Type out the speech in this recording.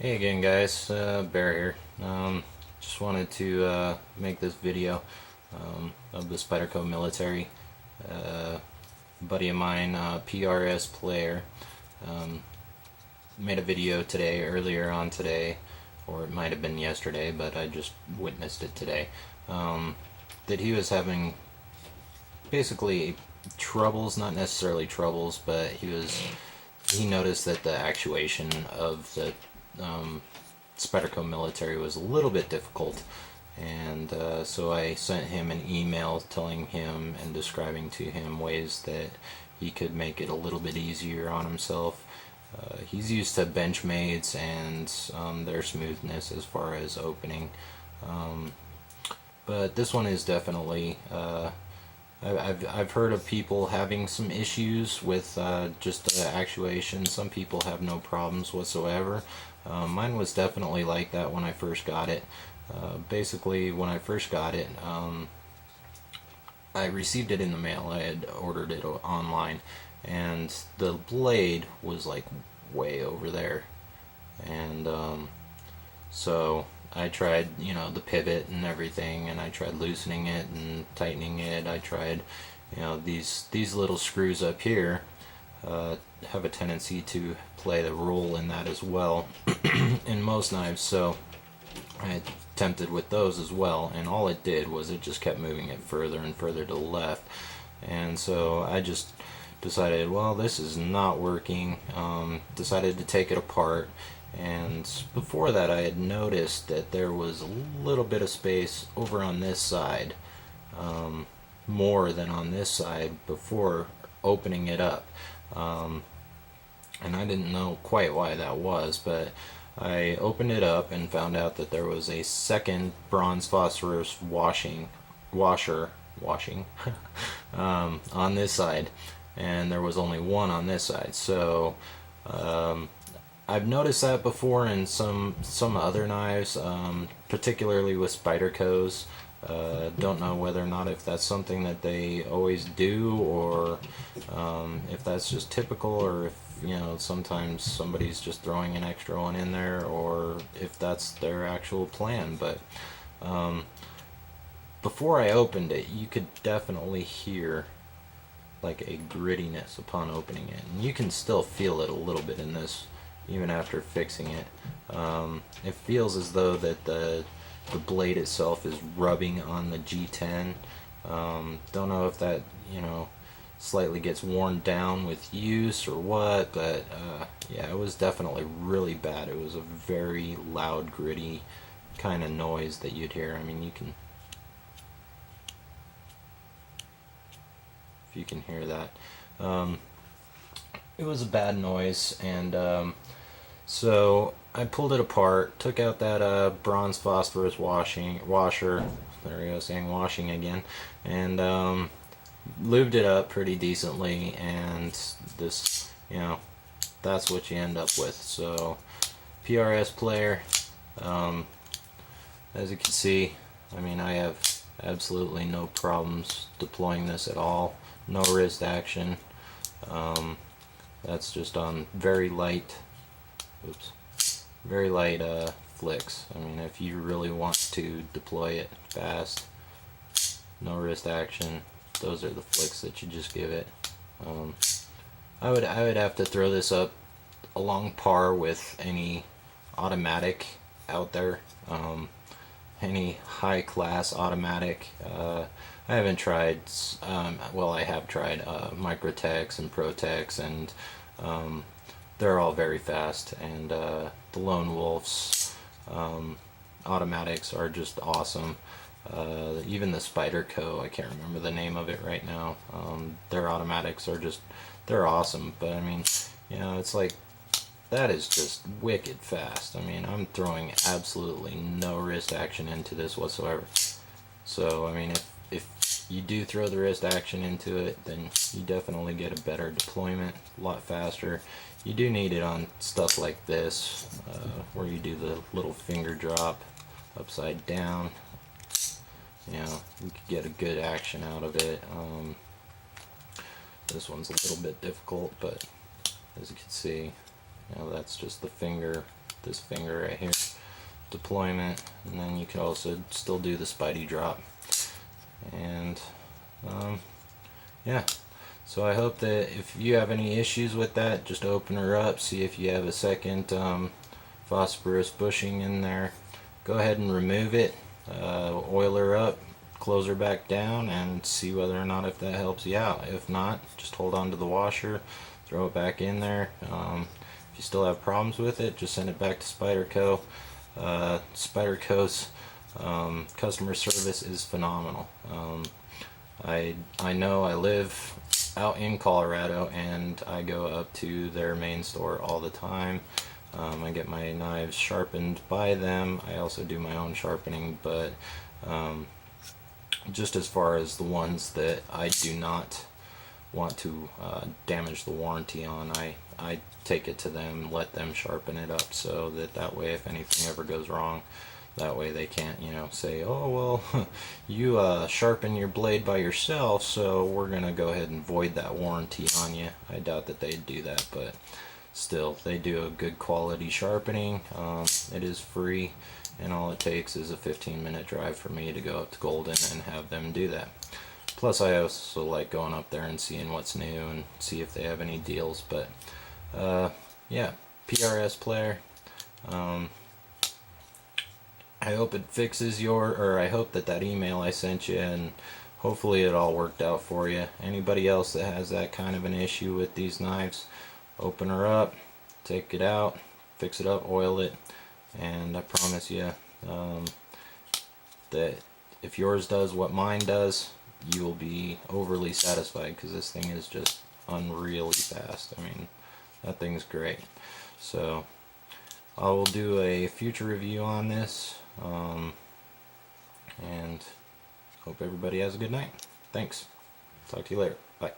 Hey again guys, Bear here. Just wanted to make this video of the Spyderco Military. Buddy of mine, PRS player, made a video today, earlier on today, or it might have been yesterday, but I just witnessed it today, that he was having basically troubles, not necessarily troubles, but he noticed that the actuation of the Spyderco Military was a little bit difficult, and so I sent him an email telling him and describing to him ways that he could make it a little bit easier on himself. He's used to Benchmades and their smoothness as far as opening, but this one is definitely I've heard of people having some issues with just actuation. Some people have no problems whatsoever. Mine was definitely like that when I first got it. Basically, when I first got it, I received it in the mail. I had ordered it online, and the blade was like way over there, and so I tried, the pivot and everything, and I tried loosening it and tightening it. I tried, these little screws up here have a tendency to play the role in that as well in most knives, so I attempted with those as well, and all it did was it just kept moving it further and further to the left. And so I just decided, well, this is not working. Decided to take it apart, and before that I had noticed that there was a little bit of space over on this side, more than on this side before opening it up, and I didn't know quite why that was, but I opened it up and found out that there was a second bronze phosphorus washer on this side, and there was only one on this side. So I've noticed that before in some other knives, particularly with Spydercos. Don't know whether or not if that's something that they always do, or if that's just typical, or if sometimes somebody's just throwing an extra one in there, or if that's their actual plan. But before I opened it, you could definitely hear like a grittiness upon opening it, and you can still feel it a little bit in this even after fixing it. It feels as though that the blade itself is rubbing on the G10. Don't know if that slightly gets worn down with use or what, but yeah, it was definitely really bad. It was a very loud, gritty kind of noise that you'd hear. I mean, if you can hear that. It was a bad noise, and so I pulled it apart, took out that bronze phosphorus washer, there we go, saying washing again, and lubed it up pretty decently, and this, that's what you end up with. So PRS player, as you can see, I mean, I have absolutely no problems deploying this at all. No wrist action. That's just on very light flicks. I mean, if you really want to deploy it fast, no wrist action, those are the flicks that you just give it. I would have to throw this up along par with any automatic out there, any high class automatic. I haven't tried, well, I have tried Microtex and Protex, and they're all very fast, and the Lone Wolf's automatics are just awesome. Even the Spyderco, I can't remember the name of it right now, their automatics are just, they're awesome. But I mean, it's like, that is just wicked fast. I mean, I'm throwing absolutely no wrist action into this whatsoever. So I mean, if you do throw the wrist action into it, then you definitely get a better deployment, a lot faster. You do need it on stuff like this, where you do the little finger drop upside down. You could get a good action out of it. This one's a little bit difficult, but as you can see, that's just the finger this finger right here, deployment, and then you can also still do the Spidey drop. And yeah, so I hope that if you have any issues with that, just open her up, see if you have a second phosphorus bushing in there. Go ahead and remove it, oil her up, close her back down, and see whether or not if that helps you out. If not, just hold on to the washer, throw it back in there. If you still have problems with it, just send it back to Spyderco. Spyderco's customer service is phenomenal. I know I live out in Colorado, and I go up to their main store all the time. I get my knives sharpened by them. I also do my own sharpening, but just as far as the ones that I do not want to damage the warranty on, I take it to them, let them sharpen it up, so that way if anything ever goes wrong, that way they can't, you know, say, oh well, you sharpen your blade by yourself, so we're gonna go ahead and void that warranty on you. I doubt that they'd do that, but still, they do a good quality sharpening. It is free, and all it takes is a 15-minute drive for me to go up to Golden and have them do that. Plus, I also like going up there and seeing what's new and see if they have any deals. But yeah, PRS player. I hope it fixes I hope that email I sent you, and hopefully it all worked out for you. Anybody else that has that kind of an issue with these knives, open her up, take it out, fix it up, oil it, and I promise you that if yours does what mine does, you will be overly satisfied, because this thing is just unreally fast. I mean, that thing's great. So I will do a future review on this, and hope everybody has a good night. Thanks. Talk to you later. Bye.